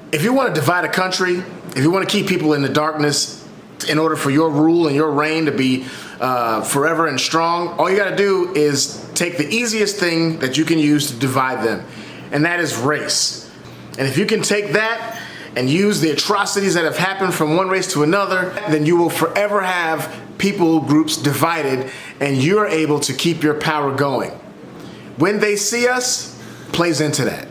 If you want to divide a country, if you want to keep people in the darkness in order for your rule and your reign to be forever and strong, all you got to do is take the easiest thing that you can use to divide them, and that is race. And if you can take that and use the atrocities that have happened from one race to another, then you will forever have people groups divided, and you're able to keep your power going. Whentheyseeus plays into that.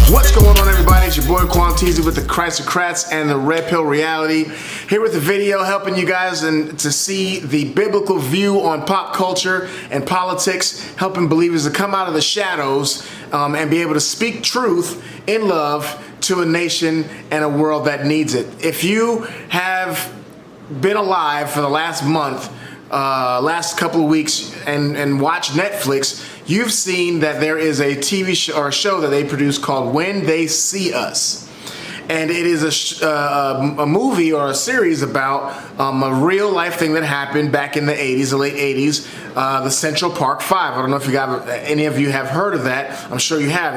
What's going on, everybody? It's your boy Whentheyseeus with the Christocrats and the Red Pill Reality. Here with a video helping you guys to see the biblical view on pop culture and politics, helping believers to come out of the shadows and be able to speak truth in love to a nation and a world that needs it. If you have been alive for the last month, last couple of weeks and watch Netflix, you've seen that there is a TV show or a show that they produce called Whentheyseeus. And it is a movie or a series about a real life thing that happened back in the 80s, the late 80s, the Central Park 5. I don't know if any of you have heard of that. I'm sure you have.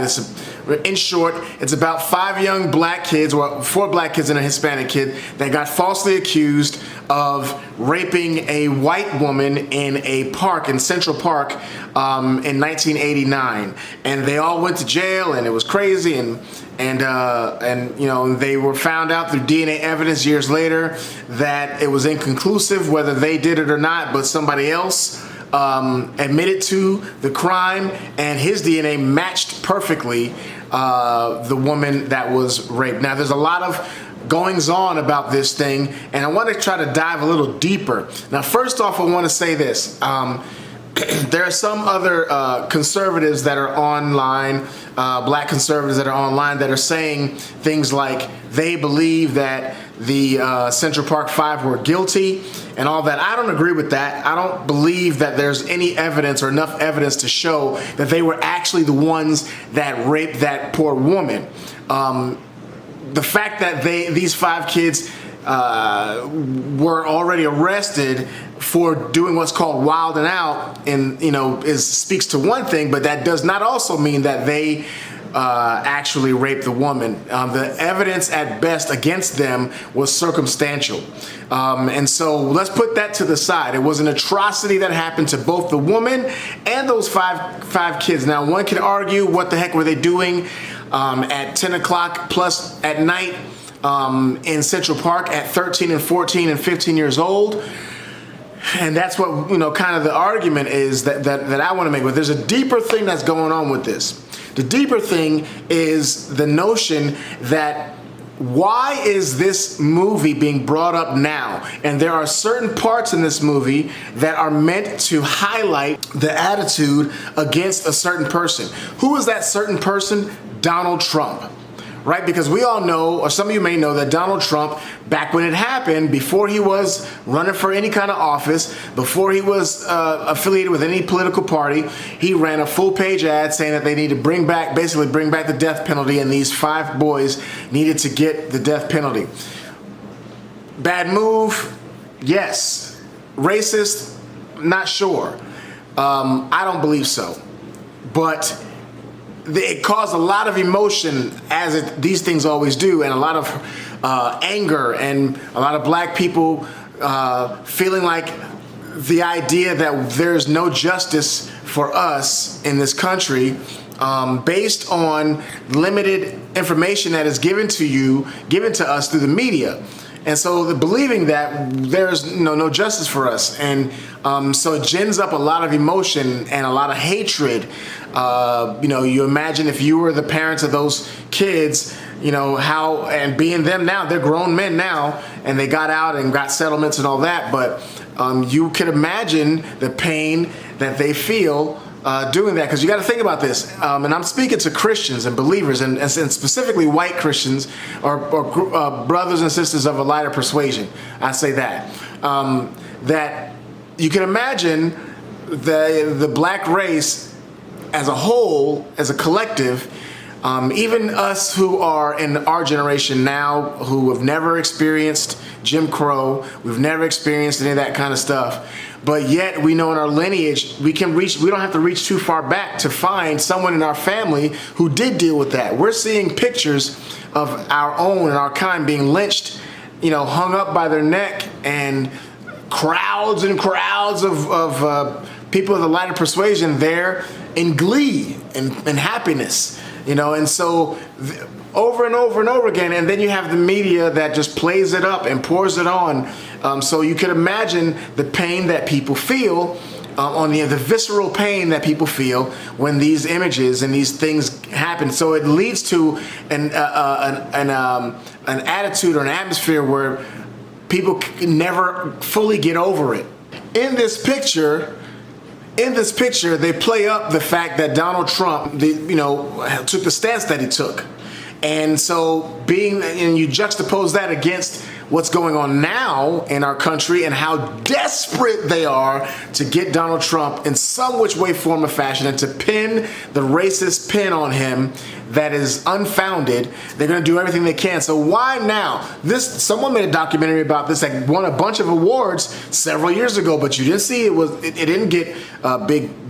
In short, it's about 5 young black kids, or 4 black kids and a Hispanic kid, that got falsely accused of raping a white woman in a park, in Central Park, in 1989. And they all went to jail, and it was crazy, and you know, they were found out through DNA evidence years later that it was inconclusive whether they did it or not, but somebody else admitted to the crime, and his DNA matched perfectly the woman that was raped. Now, there's a lot of goings on about this thing, and I want to try to dive a little deeper. Now, first off, I want to say this. There are some other conservatives that are online, black conservatives that are online, that are saying things like they believe that the Central Park 5 were guilty and all that. I don't agree with that. I don't believe that there's any evidence or enough evidence to show that they were actually the ones that raped that poor woman. The fact that these 5 kids were already arrested for doing what's called wilding out, and speaks to one thing, but that does not also mean that they actually raped the woman. The evidence at best against them was circumstantial, and so let's put that to the side. It was an atrocity that happened to both the woman and those five kids. Now, one can argue, what the heck were they doing at 10 o'clock plus at night in Central Park at 13 and 14 and 15 years old? And that's what, kind of the argument is that I want to make. But there's a deeper thing that's going on with this. The deeper thing is the notion that why is this movie being brought up now? And there are certain parts in this movie that are meant to highlight the attitude against a certain person. Who is that certain person? Donald Trump. Right? Because we all know, or some of you may know, that Donald Trump, back when it happened, before he was running for any kind of office, before he was affiliated with any political party, he ran a full-page ad saying that they need to bring back the death penalty, and these 5 boys needed to get the death penalty. Bad move? Yes. Racist? Not sure. I don't believe so. But it caused a lot of emotion, as these things always do, and a lot of anger, and a lot of black people feeling like the idea that there's no justice for us in this country based on limited information that is given to us through the media. And so believing that there's no justice for us. And so it gins up a lot of emotion and a lot of hatred. You imagine if you were the parents of those kids, how, and being them now, they're grown men now, and they got out and got settlements and all that. But you can imagine the pain that they feel doing that, because you got to think about this, and I'm speaking to Christians and believers, and specifically white Christians, or brothers and sisters of a lighter persuasion. I say that that you can imagine the black race as a whole, as a collective, even us who are in our generation now, who have never experienced Jim Crow, we've never experienced any of that kind of stuff, but yet we know in our lineage we don't have to reach too far back to find someone in our family who did deal with that. We're seeing pictures of our own and our kind being lynched, hung up by their neck, and crowds and crowds of people of the lighter persuasion there in glee and happiness, and so over and over and over again. And then you have the media that just plays it up and pours it on. So you can imagine the pain that people feel, the visceral pain that people feel when these images and these things happen. So it leads to an attitude or an atmosphere where people can never fully get over it. In this picture, they play up the fact that Donald Trump, took the stance that he took. And so and you juxtapose that against what's going on now in our country and how desperate they are to get Donald Trump in some which way, form, or fashion, and to pin the racist pin on him that is unfounded. They're going to do everything they can. So why now? Someone made a documentary about this that won a bunch of awards several years ago, but you didn't see it didn't get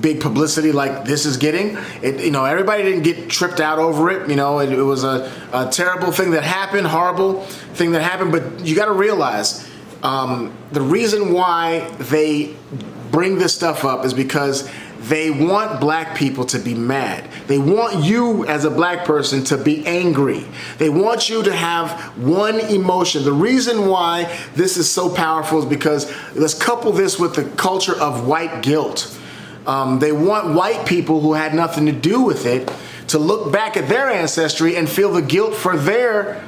big publicity like this is getting. Everybody didn't get tripped out over it. It was a terrible thing that happened, horrible thing that happened. But you got to realize the reason why they bring this stuff up is because they want black people to be mad. They want you as a black person to be angry. They want you to have one emotion. The reason why this is so powerful is because let's couple this with the culture of white guilt. They want white people who had nothing to do with it to look back at their ancestry and feel the guilt for their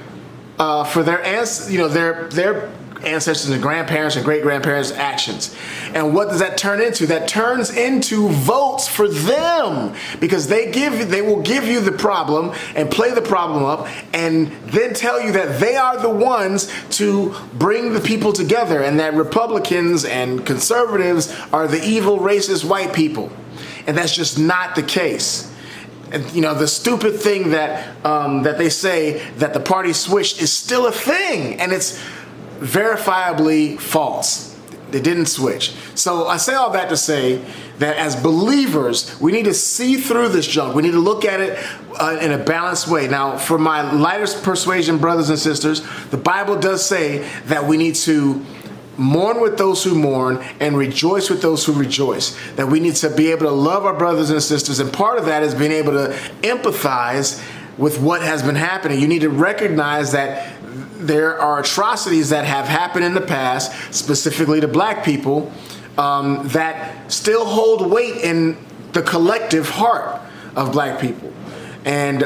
ancestors and grandparents and great-grandparents' actions. And what does that turn into? That turns into votes for them, because they will give you the problem and play the problem up and then tell you that they are the ones to bring the people together and that Republicans and conservatives are the evil, racist white people. And that's just not the case. And, the stupid thing that they say that the party switched is still a thing, and it's verifiably false. They didn't switch. So I say all that to say that as believers, we need to see through this junk. We need to look at it in a balanced way. Now, for my lighter persuasion brothers and sisters, the Bible does say that we need to mourn with those who mourn and rejoice with those who rejoice. That we need to be able to love our brothers and sisters, and part of that is being able to empathize with what has been happening. You need to recognize that there are atrocities that have happened in the past, specifically to black people, that still hold weight in the collective heart of black people. And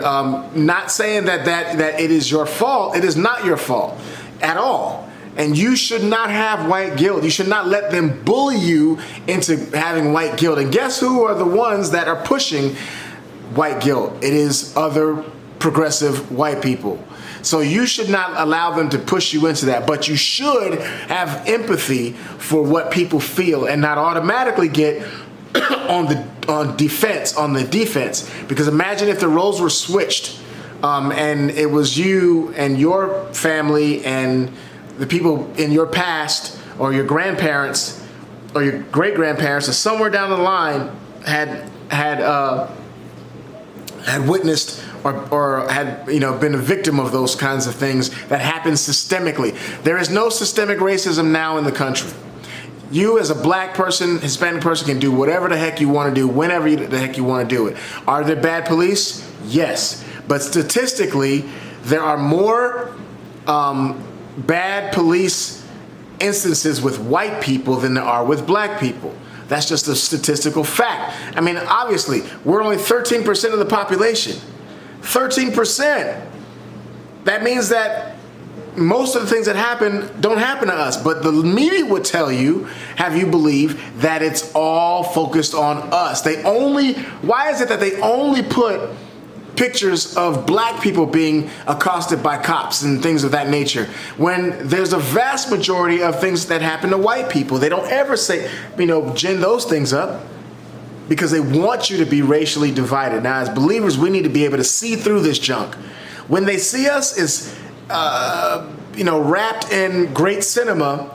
not saying that it is your fault. It is not your fault at all. And you should not have white guilt. You should not let them bully you into having white guilt. And guess who are the ones that are pushing white guilt? It is other progressive white people. So you should not allow them to push you into that, but you should have empathy for what people feel and not automatically get on the defense. Because imagine if the roles were switched, and it was you and your family and the people in your past, or your grandparents or your great-grandparents, or somewhere down the line had witnessed or had been a victim of those kinds of things that happen systemically. There is no systemic racism now in the country. You as a black person, Hispanic person, can do whatever the heck you want to do, whenever the heck you want to do it. Are there bad police? Yes. But statistically, there are more bad police instances with white people than there are with black people. That's just a statistical fact. I mean, obviously, we're only 13% of the population. 13%. That means that most of the things that happen don't happen to us. But the media would tell you, have you believe that it's all focused on us. Why is it that they only put pictures of black people being accosted by cops and things of that nature, when there's a vast majority of things that happen to white people? They don't ever say, gin those things up, because they want you to be racially divided. Now, as believers, we need to be able to see through this junk. When they see us as, wrapped in great cinema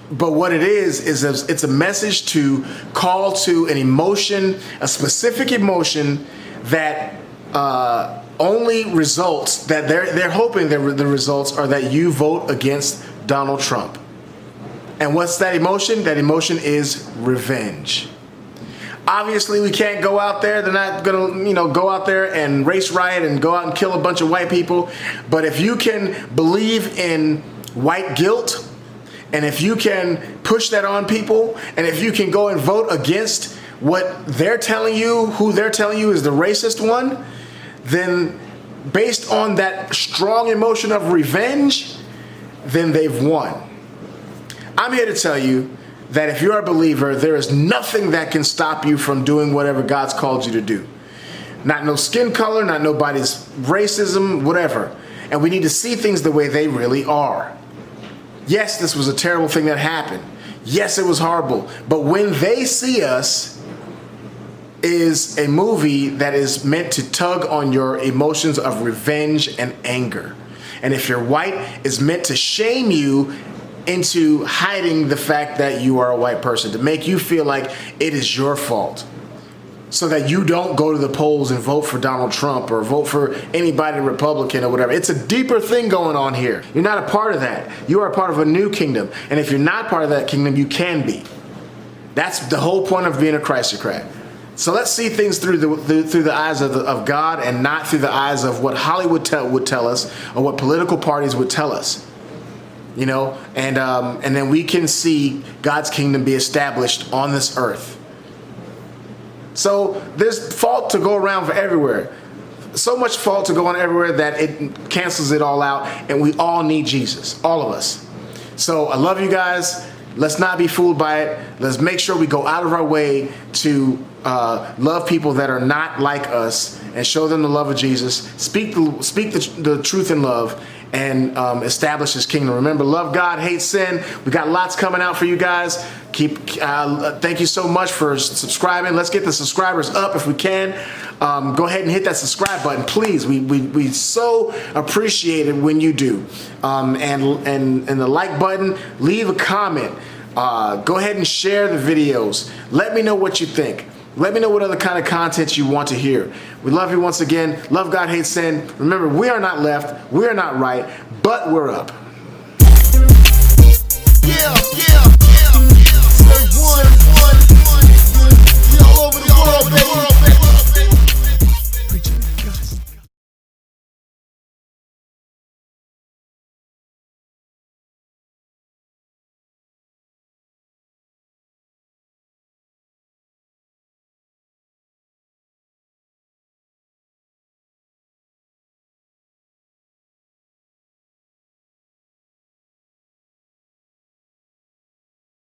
But what it is it's a message to call to an emotion, a specific emotion that only results, that they're hoping that the results are that you vote against Donald Trump. And what's that emotion? That emotion is revenge. Obviously, we can't go out there. They're not going to, go out there and race riot and go out and kill a bunch of white people. But if you can believe in white guilt, and if you can push that on people, and if you can go and vote against what they're telling you, who they're telling you is the racist one, then based on that strong emotion of revenge, then they've won. I'm here to tell you that if you're a believer, there is nothing that can stop you from doing whatever God's called you to do. Not no skin color, not nobody's racism, whatever. And we need to see things the way they really are. Yes, this was a terrible thing that happened. Yes, it was horrible. But Whentheyseeus is a movie that is meant to tug on your emotions of revenge and anger. And if you're white, it's meant to shame you into hiding the fact that you are a white person, to make you feel like it is your fault, so that you don't go to the polls and vote for Donald Trump or vote for anybody Republican or whatever. It's a deeper thing going on here. You're not a part of that. You are a part of a new kingdom. And if you're not part of that kingdom, you can be. That's the whole point of being a Christocrat. So let's see things through the eyes of God, and not through the eyes of what Hollywood would tell us, or what political parties would tell us. And then we can see God's kingdom be established on this earth. So there's fault to go around for everywhere. So much fault to go on everywhere that it cancels it all out, and we all need Jesus, all of us. So I love you guys. Let's not be fooled by it. Let's make sure we go out of our way to love people that are not like us, and show them the love of Jesus. Speak the truth in love, and establish His kingdom. Remember, love God, hate sin. We got lots coming out for you guys. Thank you so much for subscribing. Let's get the subscribers up if we can. Go ahead and hit that subscribe button, please. We so appreciate it when you do. And the like button. Leave a comment. Go ahead and share the videos. Let me know what you think. Let me know what other kind of content you want to hear. We love you once again. Love God, hate sin. Remember, we are not left, we are not right, but we're up. Yeah, yeah.